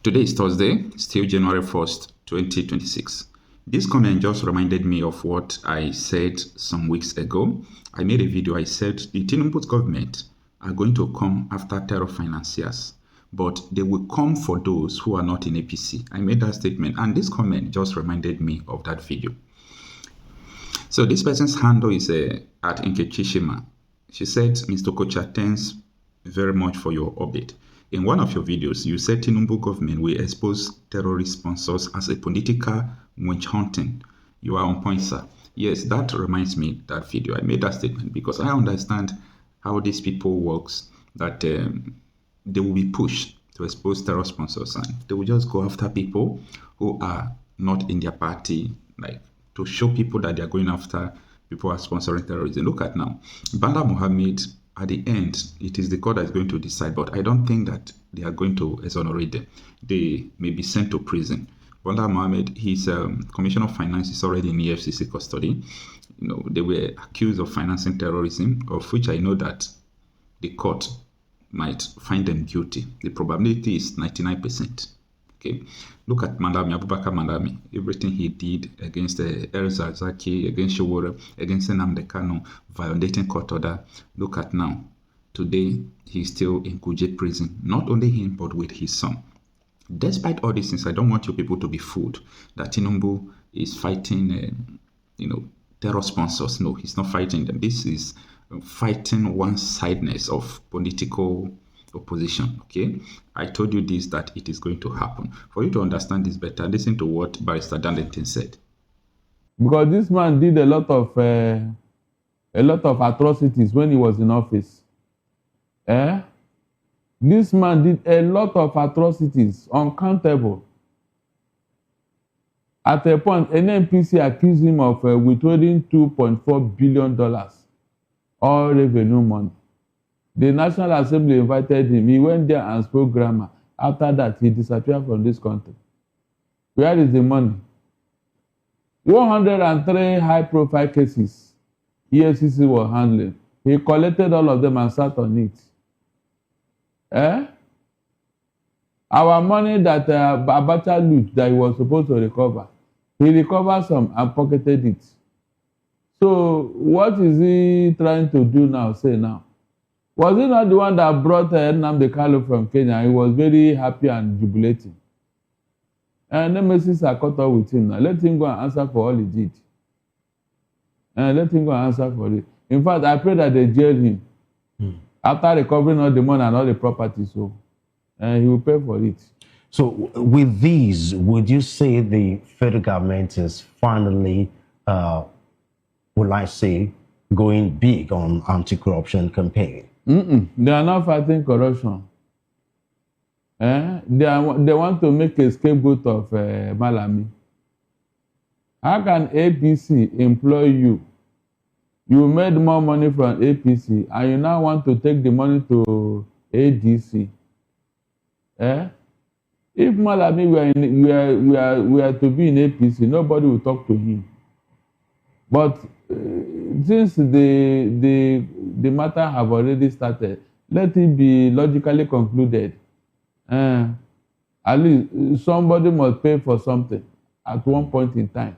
Today is Thursday, still January 1st, 2026. This comment just reminded me of what I said some weeks ago. I made a video. I said the Tinubu government are going to come after terror financiers, but they will come for those who are not in APC. I made that statement, and this comment just reminded me of that video. So this person's handle is at Nkechishima. She said, Mr. Okocha, thanks very much for your update. In one of your videos, you said Tinubu government will expose terrorist sponsors as a political witch hunting. You are on point, sir. Yes, that reminds me that video. I made that statement because I understand how these people works, that they will be pushed to expose terror sponsors and they will just go after people who are not in their party, like to show people that they are going after people who are sponsoring terrorism. Look at now. Banda Mohammed, at the end, it is the court that is going to decide, but I don't think that they are going to exonerate them. They may be sent to prison. Banda Mohammed, his Commissioner of Finance is already in EFCC custody. You know, they were accused of financing terrorism, of which I know that the court might find them guilty. The probability is 99%. Okay, look at Mandami, Abubakar Mandami, everything he did against Erza Zaki, against Sowore, against Nnamdi Kanu, violating court order. Look at now. Today, he's still in Kuje prison. Not only him, but with his son. Despite all these things, I don't want you people to be fooled that Tinubu is fighting, terror sponsors. No, he's not fighting them. This is fighting one-sidedness of political opposition. Okay, I told you this, that it is going to happen. For you to understand this better, listen to what Barrister Darlington said. Because this man did a lot of atrocities when he was in office. This man did a lot of atrocities, uncountable. At a point, NNPC accused him of withholding $2.4 billion, all revenue money. The National Assembly invited him. He went there and spoke grammar. After that, he disappeared from this country. Where is the money? 103 high-profile cases EFCC was handling. He collected all of them and sat on it. Our money that Abacha loot that he was supposed to recover, he recovered some and pocketed it. So what is he trying to do now? Say now. Was he not the one that brought Nnamdi Kanu from Kenya? He was very happy and jubilating. And Nemesis are caught up with him now. Let him go and answer for all he did. And let him go and answer for it. In fact, I pray that they jail him. After recovering all the money and all the property, so he will pay for it. So with these, would you say the federal government is finally, will I say, going big on anti-corruption campaign? They are not fighting corruption. They want to make a scapegoat of Malami. How can APC employ you? You made more money from APC and you now want to take the money to ADC. If Malami were to be in APC, nobody will talk to him. But since the matter have already started, let it be logically concluded. At least somebody must pay for something at one point in time.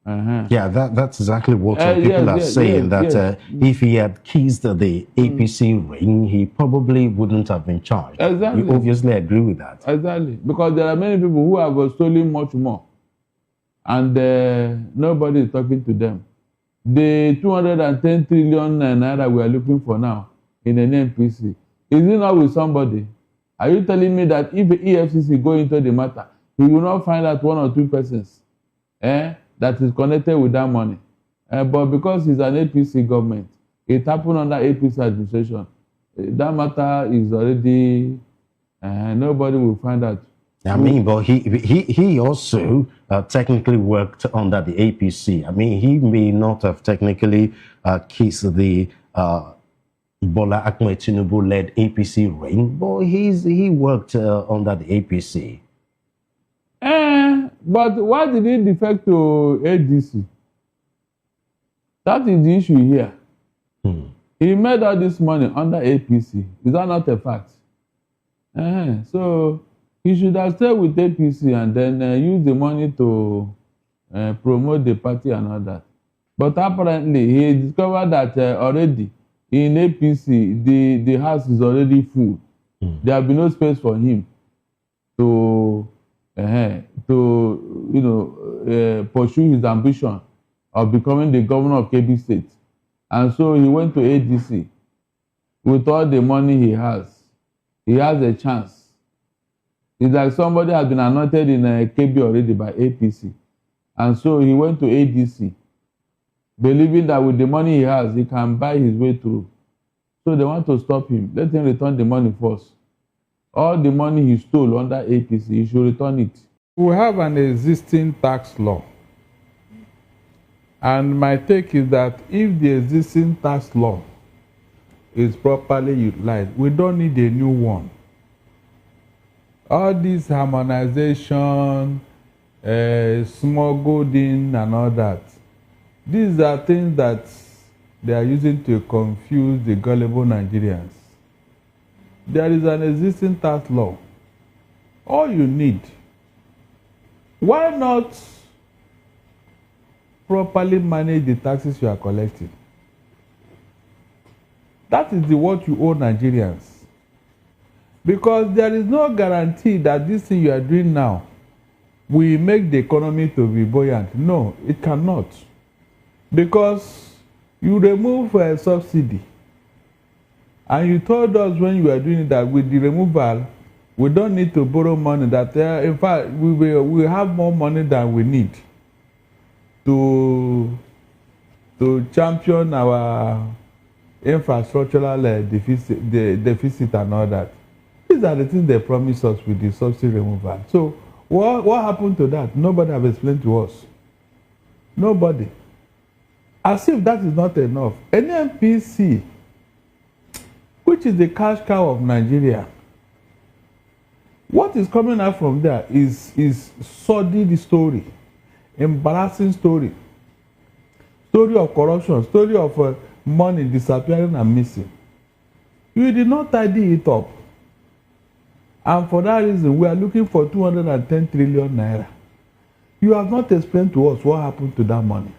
Yeah, that's exactly what people are saying. If he had kissed the APC ring, he probably wouldn't have been charged. Exactly. You obviously agree with that. Exactly. Because there are many people who have stolen much more. And nobody is talking to them. The 210 trillion naira we are looking for now in an NPC, is it not with somebody? Are you telling me that if the EFCC go into the matter, he will not find out one or two persons that is connected with that money? But because it's an APC government, it happened under APC administration, that matter is already, nobody will find out. I mean, but he also technically worked under the APC. I mean, he may not have technically kissed the Bola Ahmed Tinubu-led APC ring, but he worked under the APC. But why did he defect to ADC? That is the issue here. He made all this money under APC. Is that not a fact? So He should have stayed with APC and then use the money to promote the party and all that. But apparently, he discovered that already in APC, the house is already full. There will be no space for him to pursue his ambition of becoming the governor of Kebbi State. And so he went to ADC. With all the money he has a chance. It's like somebody has been anointed in Kebbi already by APC. And so he went to ADC, believing that with the money he has, he can buy his way through. So they want to stop him. Let him return the money first. All the money he stole under APC, he should return it. We have an existing tax law. And my take is that if the existing tax law is properly utilized, we don't need a new one. All this harmonization, smuggling and all that, these are things that they are using to confuse the gullible Nigerians. There is an existing tax law. All you need, why not properly manage the taxes you are collecting? That is what you owe Nigerians. Because there is no guarantee that this thing you are doing now will make the economy to be buoyant. No, it cannot. Because you remove a subsidy. And you told us when you were doing it that with the removal, we don't need to borrow money. That in fact, we have more money than we need to champion our infrastructural deficit and all that. These are the things they promised us with the subsidy removal. So what happened to that? Nobody have explained to us. Nobody. As if that is not enough. NNPC, which is the cash cow of Nigeria, what is coming out from there is sordid story, embarrassing story of corruption, story of money disappearing and missing. You did not tidy it up. And for that reason, we are looking for 210 trillion naira. You have not explained to us what happened to that money.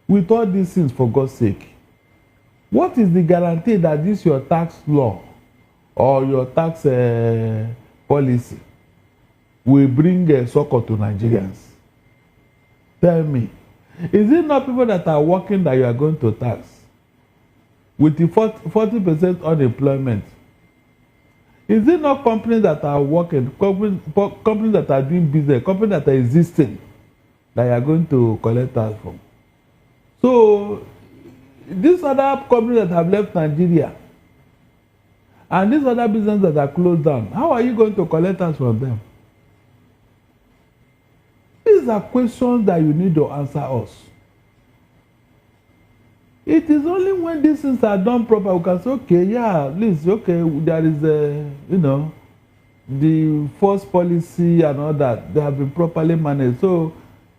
With all these things, for God's sake, what is the guarantee that this your tax law or your tax policy will bring a succor to Nigerians? Tell me. Is it not people that are working that you are going to tax? With the 40% unemployment, is it not companies that are working, companies that are doing business, companies that are existing, that you are going to collect tax from? So, these other companies that have left Nigeria, and these other businesses that are closed down, how are you going to collect tax from them? These are questions that you need to answer us. It is only when these things are done properly we can say, okay, yeah, at least, okay, there is the force policy and all that. They have been properly managed. So,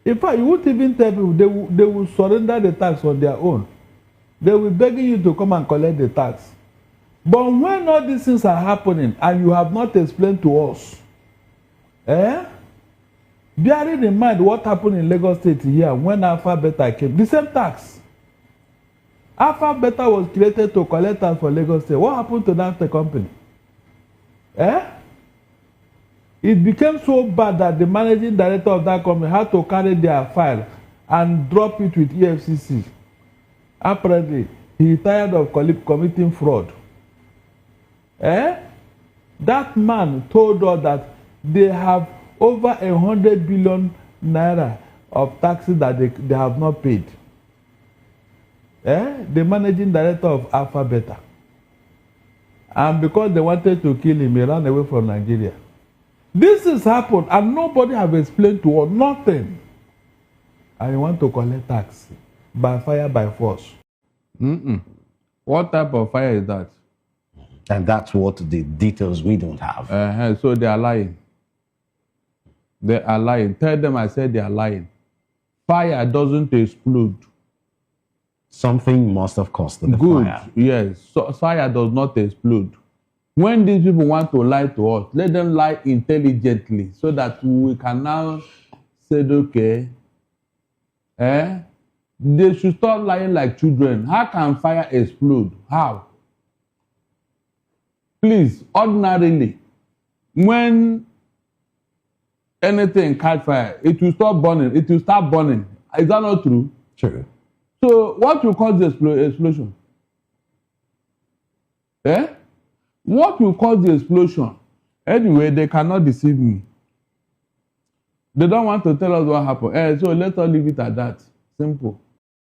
in fact, you won't even tell people they will surrender the tax on their own. They will beg you to come and collect the tax. But when all these things are happening and you have not explained to us, bearing in mind what happened in Lagos State here when Alpha Beta came, the same tax. Alpha Beta was created to collect tax for Lagos State. What happened to that company? It became so bad that the managing director of that company had to carry their file and drop it with EFCC. Apparently, he is tired of committing fraud. That man told us that they have over 100 billion naira of taxes that they have not paid. The managing director of Alpha Beta. And because they wanted to kill him, he ran away from Nigeria. This has happened and nobody have explained to us nothing. And you want to collect tax by fire, by force. What type of fire is that? And that's what the details we don't have. So they are lying. They are lying. Tell them I said they are lying. Fire doesn't explode. Something must have caused the Good. fire. Yes. So fire does not explode. When these people want to lie to us, let them lie intelligently so that we can now say, okay, they should stop lying like children. How can fire explode? How? Please, ordinarily, when anything catch fire, it will stop burning. It will start burning. Is that not true? True. So what will cause the explosion? What will cause the explosion? Anyway, they cannot deceive me. They don't want to tell us what happened. So let us leave it at that. Simple.